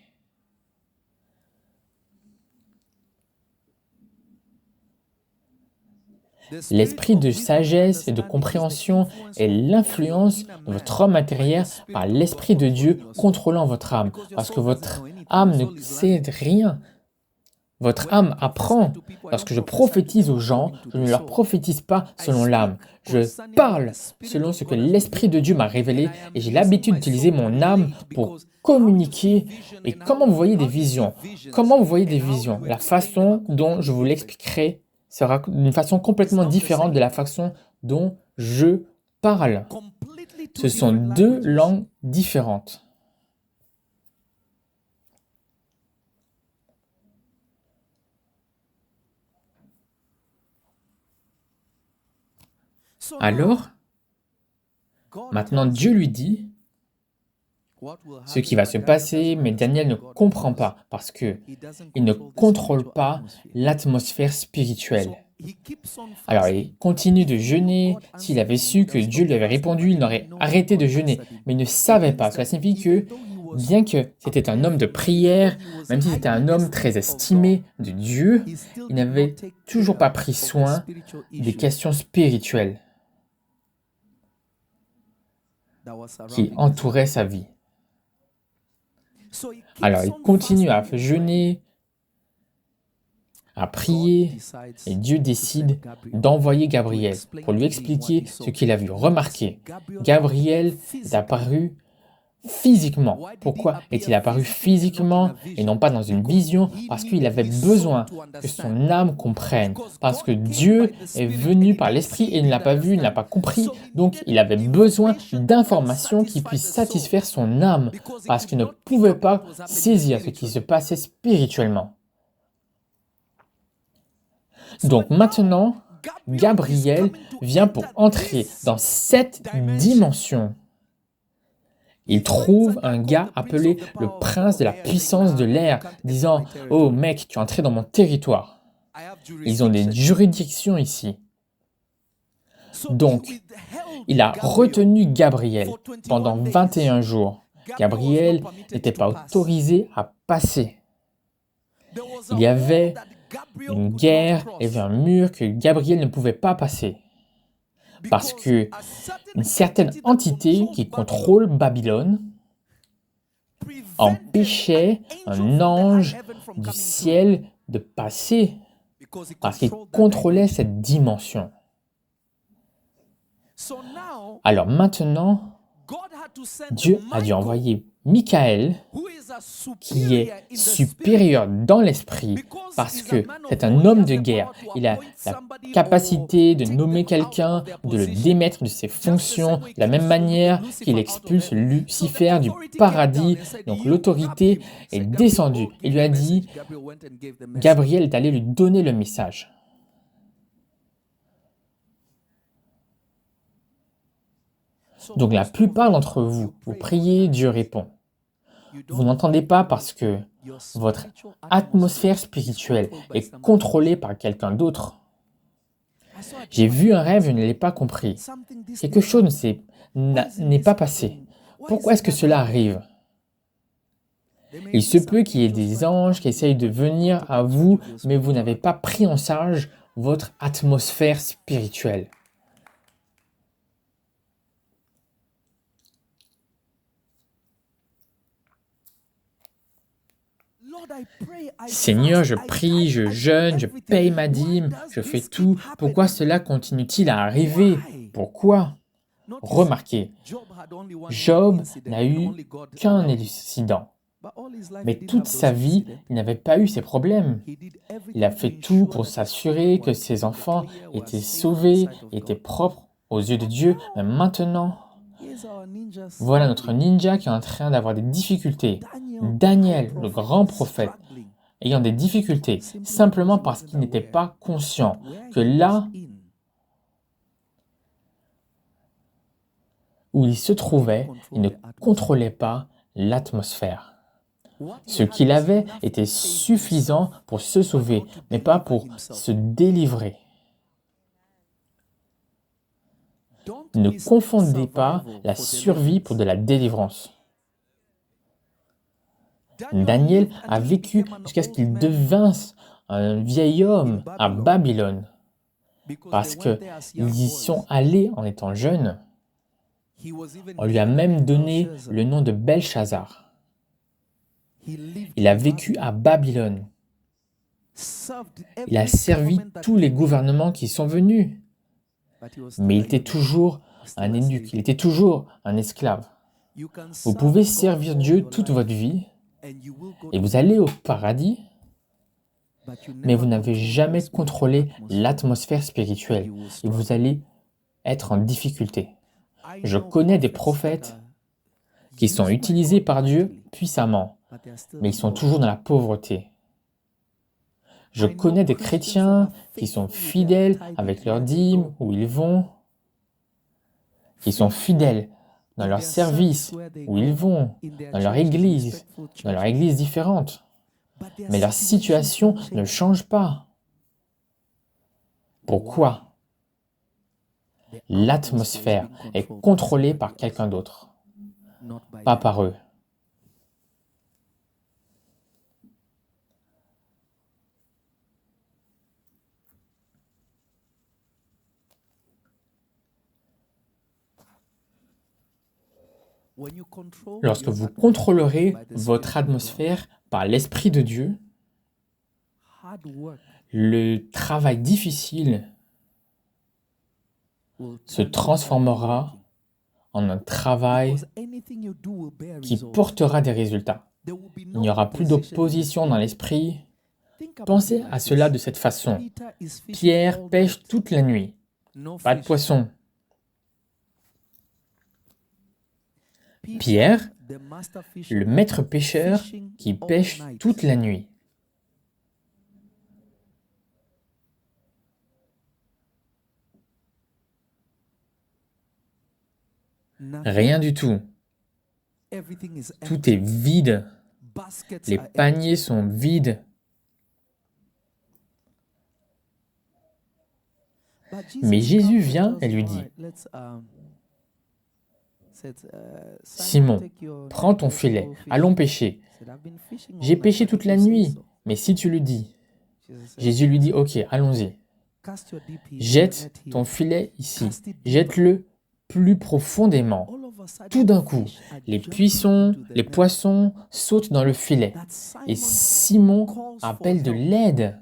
L'esprit de sagesse et de compréhension est l'influence de votre homme intérieur par l'Esprit de Dieu contrôlant votre âme. Parce que votre âme ne sait rien. Votre âme apprend. Lorsque je prophétise aux gens, je ne leur prophétise pas selon l'âme. Je parle selon ce que l'Esprit de Dieu m'a révélé et j'ai l'habitude d'utiliser mon âme pour communiquer. Et comment vous voyez des visions? Comment vous voyez des visions? La façon dont je vous l'expliquerai sera d'une façon complètement différente de la façon dont je parle. Ce sont deux langues différentes. Alors, maintenant Dieu lui dit ce qui va se passer, mais Daniel ne comprend pas parce qu'il ne contrôle pas l'atmosphère spirituelle. Alors il continue de jeûner. S'il avait su que Dieu lui avait répondu, il n'aurait arrêté de jeûner. Mais il ne savait pas. Cela signifie que, bien que c'était un homme de prière, même si c'était un homme très estimé de Dieu, il n'avait toujours pas pris soin des questions spirituelles qui entouraient sa vie. Alors il continue à jeûner, à prier, et Dieu décide d'envoyer Gabriel pour lui expliquer ce qu'il a vu. Remarquez, Gabriel est apparu physiquement. Pourquoi est-il apparu physiquement et non pas dans une vision? Parce qu'il avait besoin que son âme comprenne. Parce que Dieu est venu par l'Esprit et il ne l'a pas vu, il ne l'a pas compris. Donc il avait besoin d'informations qui puissent satisfaire son âme. Parce qu'il ne pouvait pas saisir ce qui se passait spirituellement. Donc maintenant, Gabriel vient pour entrer dans cette dimension. Il trouve un gars appelé le prince de la puissance de l'air, disant « Oh mec, tu es entré dans mon territoire. » Ils ont des juridictions ici. Donc, il a retenu Gabriel pendant 21 jours. Gabriel n'était pas autorisé à passer. Il y avait une guerre, il y avait un mur que Gabriel ne pouvait pas passer. Parce que une certaine entité qui contrôle Babylone empêchait un ange du ciel de passer parce qu'il contrôlait cette dimension. Alors maintenant, Dieu a dû envoyer Michael, qui est supérieur dans l'esprit, parce que c'est un homme de guerre. Il a la capacité de nommer quelqu'un, de le démettre de ses fonctions, de la même manière qu'il expulse Lucifer du paradis. Donc l'autorité est descendue. Il lui a dit, Gabriel est allé lui donner le message. Donc la plupart d'entre vous, vous priez, Dieu répond. Vous n'entendez pas parce que votre atmosphère spirituelle est contrôlée par quelqu'un d'autre. J'ai vu un rêve, je ne l'ai pas compris. Quelque chose n'est pas passé. Pourquoi est-ce que cela arrive? Il se peut qu'il y ait des anges qui essayent de venir à vous, mais vous n'avez pas pris en charge votre atmosphère spirituelle. Seigneur, je prie, je jeûne, je paye ma dîme, je fais tout. Pourquoi cela continue-t-il à arriver? Pourquoi? Remarquez, Job n'a eu qu'un incident. Mais toute sa vie, il n'avait pas eu ces problèmes. Il a fait tout pour s'assurer que ses enfants étaient sauvés, étaient propres aux yeux de Dieu. Mais maintenant, voilà notre ninja qui est en train d'avoir des difficultés. Daniel, le grand prophète, ayant des difficultés, simplement parce qu'il n'était pas conscient que là où il se trouvait, il ne contrôlait pas l'atmosphère. Ce qu'il avait était suffisant pour se sauver, mais pas pour se délivrer. Ne confondez pas la survie pour de la délivrance. Daniel a vécu jusqu'à ce qu'il devinsse un vieil homme à Babylone, parce qu'ils y sont allés en étant jeunes. On lui a même donné le nom de Belshazzar. Il a vécu à Babylone. Il a servi tous les gouvernements qui sont venus. Mais il était toujours un eunuque, il était toujours un esclave. Vous pouvez servir Dieu toute votre vie et vous allez au paradis, mais vous n'avez jamais contrôlé l'atmosphère spirituelle et vous allez être en difficulté. Je connais des prophètes qui sont utilisés par Dieu puissamment, mais ils sont toujours dans la pauvreté. Je connais des chrétiens qui sont fidèles avec leurs dîmes, où ils vont, qui sont fidèles dans leur service, où ils vont, dans leur église différente. Mais leur situation ne change pas. Pourquoi? L'atmosphère est contrôlée par quelqu'un d'autre, pas par eux. Lorsque vous contrôlerez votre atmosphère par l'Esprit de Dieu, le travail difficile se transformera en un travail qui portera des résultats. Il n'y aura plus d'opposition dans l'esprit. Pensez à cela de cette façon. Pierre pêche toute la nuit. Pas de poisson. Pierre, le maître pêcheur qui pêche toute la nuit. Rien du tout. Tout est vide. Les paniers sont vides. Mais Jésus vient et lui dit, Simon, prends ton filet, allons pêcher. J'ai pêché toute la nuit, mais si tu le dis. Jésus lui dit, ok, allons-y. Jette ton filet ici. Jette-le plus profondément. Tout d'un coup, les poissons sautent dans le filet. Et Simon appelle de l'aide.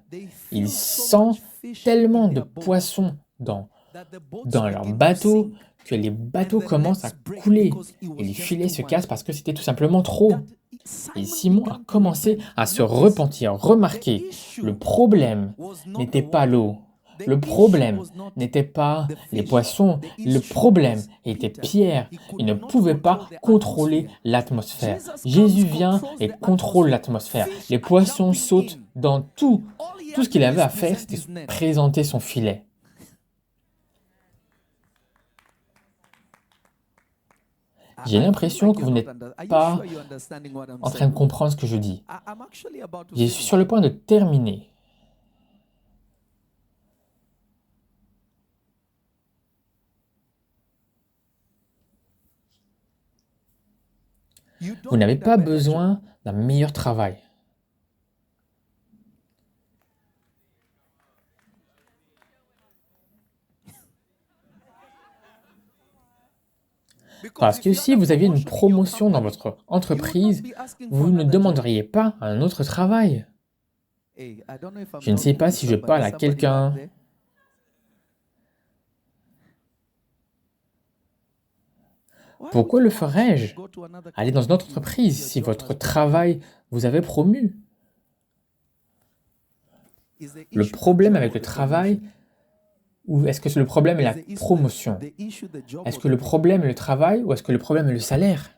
Il sent tellement de poissons dans leur bateau que les bateaux commencent à couler. Et les filets se cassent parce que c'était tout simplement trop. Et Simon a commencé à se repentir. Remarquez, le problème n'était pas l'eau. Le problème n'était pas les poissons. Le problème était Pierre. Il ne pouvait pas contrôler l'atmosphère. Jésus vient et contrôle l'atmosphère. Les poissons sautent dans tout. Tout ce qu'il avait à faire, c'était présenter son filet. J'ai l'impression que vous n'êtes pas en train de comprendre ce que je dis. Je suis sur le point de terminer. Vous n'avez pas besoin d'un meilleur travail. Parce que si vous aviez une promotion dans votre entreprise, vous ne demanderiez pas un autre travail. Je ne sais pas si je parle à quelqu'un. Pourquoi le ferais-je? Aller dans une autre entreprise si votre travail vous avait promu. Le problème avec le travail, ou est-ce que le problème est la promotion? Est-ce que le problème est le travail ou est-ce que le problème est le salaire?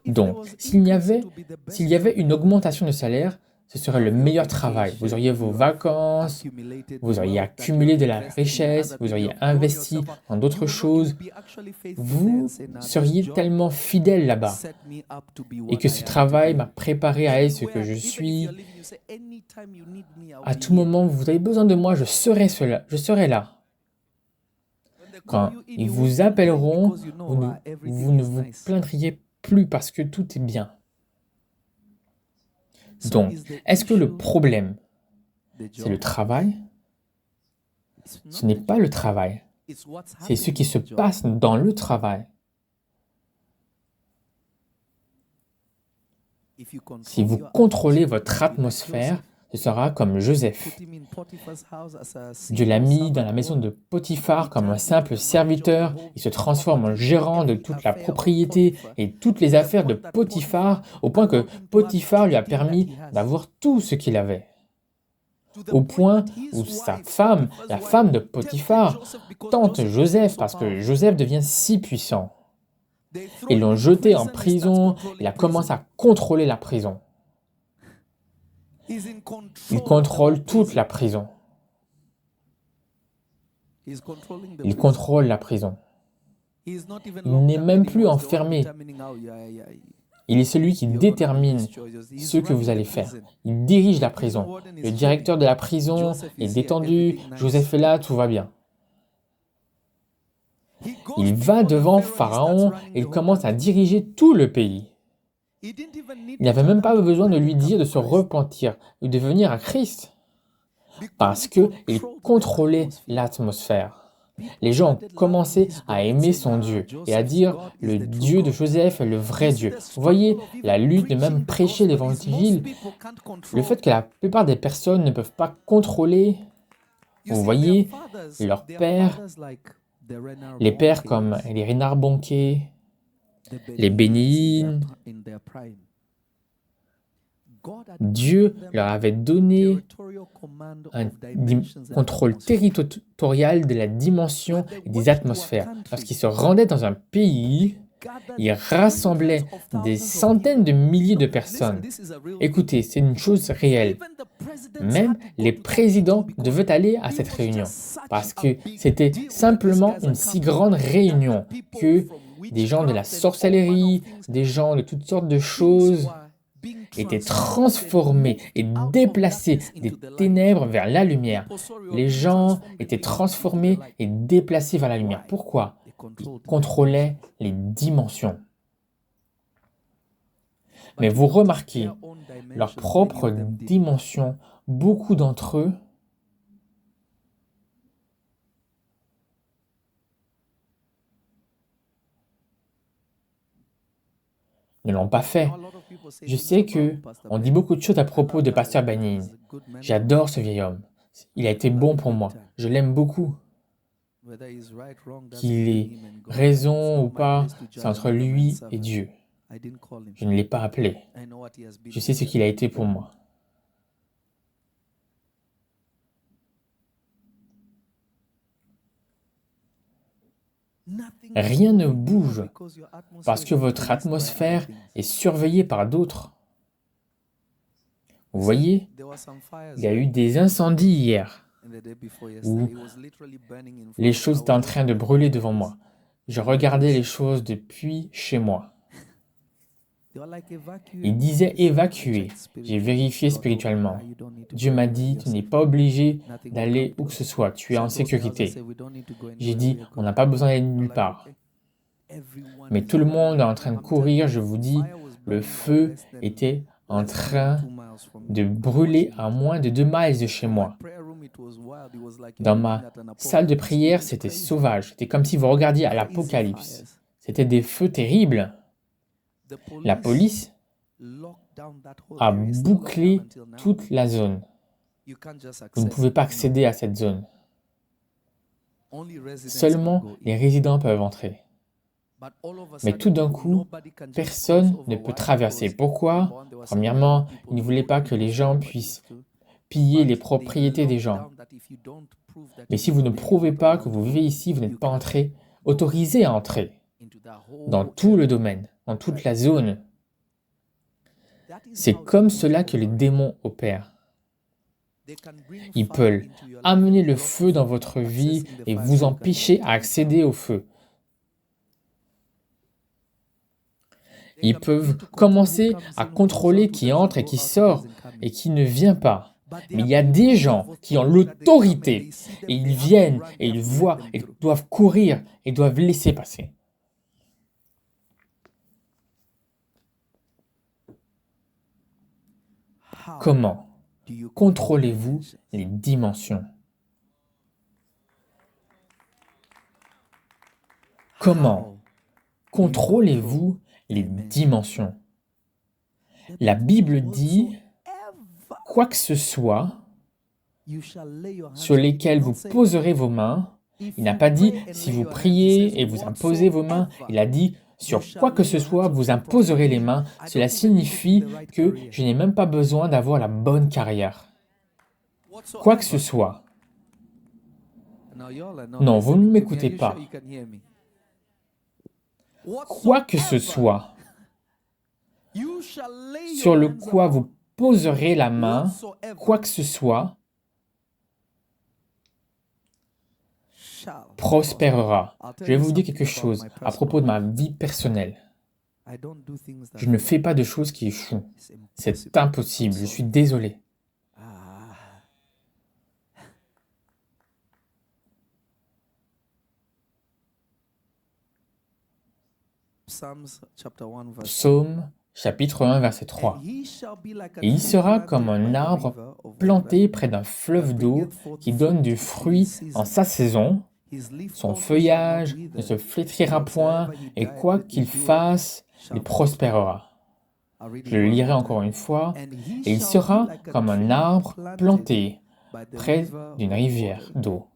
Donc, s'il y avait une augmentation de salaire, ce serait le meilleur travail. Vous auriez vos vacances, vous auriez accumulé de la richesse, vous auriez investi dans d'autres choses. Vous seriez tellement fidèle là-bas. Et que ce travail m'a préparé à être ce que je suis. À tout moment, vous avez besoin de moi, je serai là. Quand ils vous appelleront, vous ne vous plaindriez plus parce que tout est bien. Donc, est-ce que le problème, c'est le travail? Ce n'est pas le travail, c'est ce qui se passe dans le travail. Si vous contrôlez votre atmosphère, ce sera comme Joseph. Dieu l'a mis dans la maison de Potiphar comme un simple serviteur. Il se transforme en gérant de toute la propriété et toutes les affaires de Potiphar, au point que Potiphar lui a permis d'avoir tout ce qu'il avait. Au point où sa femme, la femme de Potiphar, tente Joseph parce que Joseph devient si puissant. Ils l'ont jeté en prison, il a commencé à contrôler la prison. Il contrôle toute la prison. Il contrôle la prison. Il n'est même plus enfermé. Il est celui qui détermine ce que vous allez faire. Il dirige la prison. Le directeur de la prison est détendu. Joseph est là, tout va bien. Il va devant Pharaon et il commence à diriger tout le pays. Il n'avait même pas besoin de lui dire de se repentir ou de venir à Christ. Parce qu'il contrôlait l'atmosphère. Les gens ont commencé à aimer son Dieu et à dire « le Dieu de Joseph est le vrai Dieu ». Vous voyez, la lutte de même prêcher l'évangile, le fait que la plupart des personnes ne peuvent pas contrôler, vous voyez, leurs pères, les pères comme les Reinhard Bonnke, les Bénin, Dieu leur avait donné un contrôle territorial de la dimension et des atmosphères. Lorsqu'ils se rendaient dans un pays, ils rassemblaient des centaines de milliers de personnes. Écoutez, c'est une chose réelle. Même les présidents devaient aller à cette réunion parce que c'était simplement une si grande réunion que des gens de la sorcellerie, des gens de toutes sortes de choses étaient transformés et déplacés des ténèbres vers la lumière. Les gens étaient transformés et déplacés vers la lumière. Pourquoi? Ils contrôlaient les dimensions. Mais vous remarquez, leur propre dimension beaucoup d'entre eux ne l'ont pas fait. Je sais que on dit beaucoup de choses à propos de Pasteur Benin. J'adore ce vieil homme. Il a été bon pour moi. Je l'aime beaucoup. Qu'il ait raison ou pas, c'est entre lui et Dieu. Je ne l'ai pas appelé. Je sais ce qu'il a été pour moi. Rien ne bouge parce que votre atmosphère est surveillée par d'autres. Vous voyez, il y a eu des incendies hier où les choses étaient en train de brûler devant moi. Je regardais les choses depuis chez moi. Il disait évacuer. J'ai vérifié spirituellement. Dieu m'a dit, tu n'es pas obligé d'aller où que ce soit, tu es en sécurité. J'ai dit, on n'a pas besoin d'aller nulle part. Mais tout le monde est en train de courir, je vous dis, le feu était en train de brûler à moins de 2 miles de chez moi. Dans ma salle de prière, c'était sauvage. C'était comme si vous regardiez à l'Apocalypse. C'était des feux terribles. La police a bouclé toute la zone. Vous ne pouvez pas accéder à cette zone. Seulement les résidents peuvent entrer. Mais tout d'un coup, personne ne peut traverser. Pourquoi? Premièrement, ils ne voulaient pas que les gens puissent piller les propriétés des gens. Mais si vous ne prouvez pas que vous vivez ici, vous n'êtes pas autorisé à entrer dans tout le domaine, dans toute la zone. C'est comme cela que les démons opèrent. Ils peuvent amener le feu dans votre vie et vous empêcher à accéder au feu. Ils peuvent commencer à contrôler qui entre et qui sort et qui ne vient pas. Mais il y a des gens qui ont l'autorité et ils viennent et ils voient et doivent courir et doivent laisser passer. Comment contrôlez-vous les dimensions? Comment contrôlez-vous les dimensions? La Bible dit, quoi que ce soit sur lesquels vous poserez vos mains, il n'a pas dit si vous priez et vous imposez vos mains, il a dit sur quoi que ce soit, vous imposerez les mains. Cela signifie que je n'ai même pas besoin d'avoir la bonne carrière. Quoi que ce soit. Non, vous ne m'écoutez pas. Quoi que ce soit sur le quoi vous poserez la main, quoi que ce soit, prospérera. Je vais vous dire quelque chose à propos de ma vie personnelle. Je ne fais pas de choses qui échouent. C'est impossible, je suis désolé. Psaume chapitre 1, verset 3. Et il sera comme un arbre planté près d'un fleuve d'eau qui donne du fruit en sa saison. Son feuillage ne se flétrira point, et quoi qu'il fasse, il prospérera. Je le lirai encore une fois. Et il sera comme un arbre planté près d'une rivière d'eau,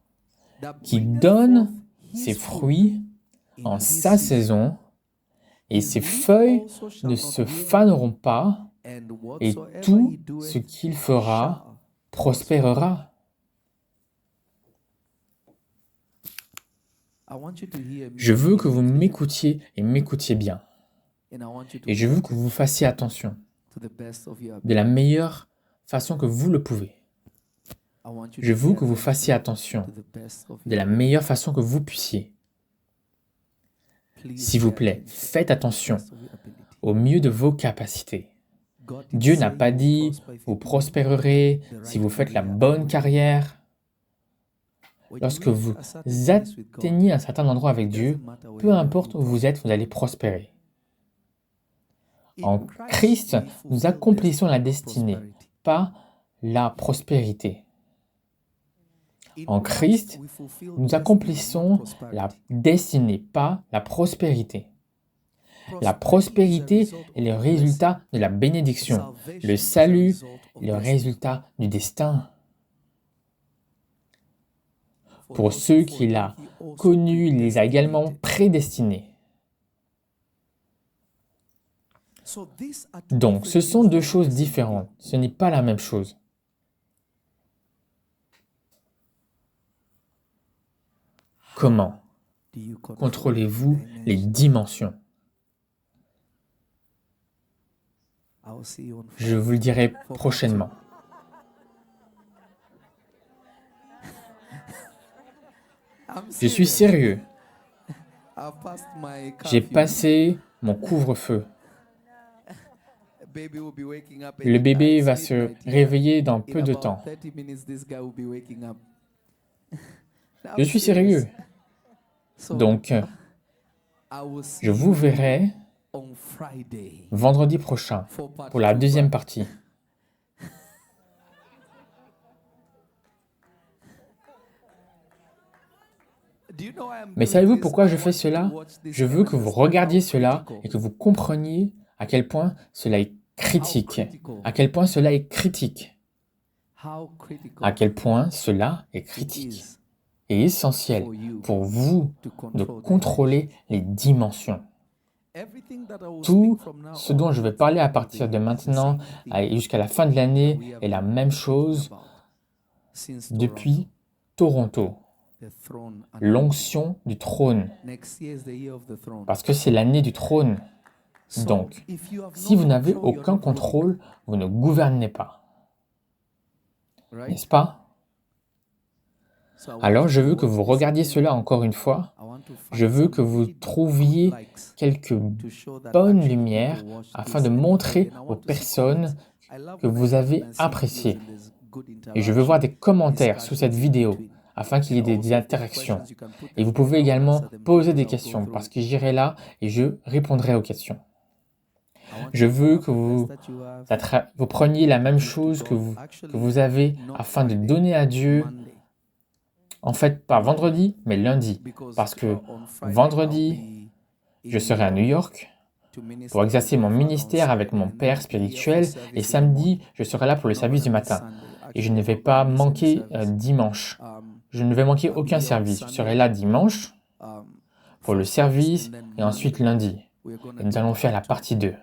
qui donne ses fruits en sa saison, et ses feuilles ne se faneront pas, et tout ce qu'il fera prospérera. Je veux que vous m'écoutiez et m'écoutiez bien. Et je veux que vous fassiez attention de la meilleure façon que vous le pouvez. Je veux que vous fassiez attention de la meilleure façon que vous puissiez. S'il vous plaît, faites attention au mieux de vos capacités. Dieu n'a pas dit « vous prospérerez si vous faites la bonne carrière ». Lorsque vous atteignez un certain endroit avec Dieu, peu importe où vous êtes, vous allez prospérer. En Christ, nous accomplissons la destinée, pas la prospérité. En Christ, nous accomplissons la destinée, pas la prospérité. La prospérité est le résultat de la bénédiction. Le salut est le résultat du destin. Pour ceux qu'il a connus, il les a également prédestinés. Donc, ce sont deux choses différentes. Ce n'est pas la même chose. Comment contrôlez-vous les dimensions? Je vous le dirai prochainement. Je suis sérieux. J'ai passé mon couvre-feu. Le bébé va se réveiller dans peu de temps. Je suis sérieux. Donc, je vous verrai vendredi prochain pour la deuxième partie. Mais savez-vous pourquoi je fais cela? Je veux que vous regardiez cela et que vous compreniez à quel point cela est critique. À quel point cela est critique. À quel point cela est critique et essentiel pour vous de contrôler les dimensions. Tout ce dont je vais parler à partir de maintenant et jusqu'à la fin de l'année est la même chose depuis Toronto. L'onction du trône. Parce que c'est l'année du trône. Donc, si vous n'avez aucun contrôle, vous ne gouvernez pas. N'est-ce pas? Alors, je veux que vous regardiez cela encore une fois. Je veux que vous trouviez quelques bonnes lumières afin de montrer aux personnes que vous avez appréciées. Et je veux voir des commentaires sous cette vidéo afin qu'il y ait des interactions. Et vous pouvez également poser des questions parce que j'irai là et je répondrai aux questions. Je veux que vous preniez la même chose que vous avez afin de donner à Dieu, en fait, pas vendredi, mais lundi. Parce que vendredi, je serai à New York pour exercer mon ministère avec mon père spirituel et samedi, je serai là pour le service du matin. Et je ne vais pas manquer dimanche. Je ne vais manquer aucun service. Je serai là dimanche pour le service et ensuite lundi. Et nous allons faire la partie 2.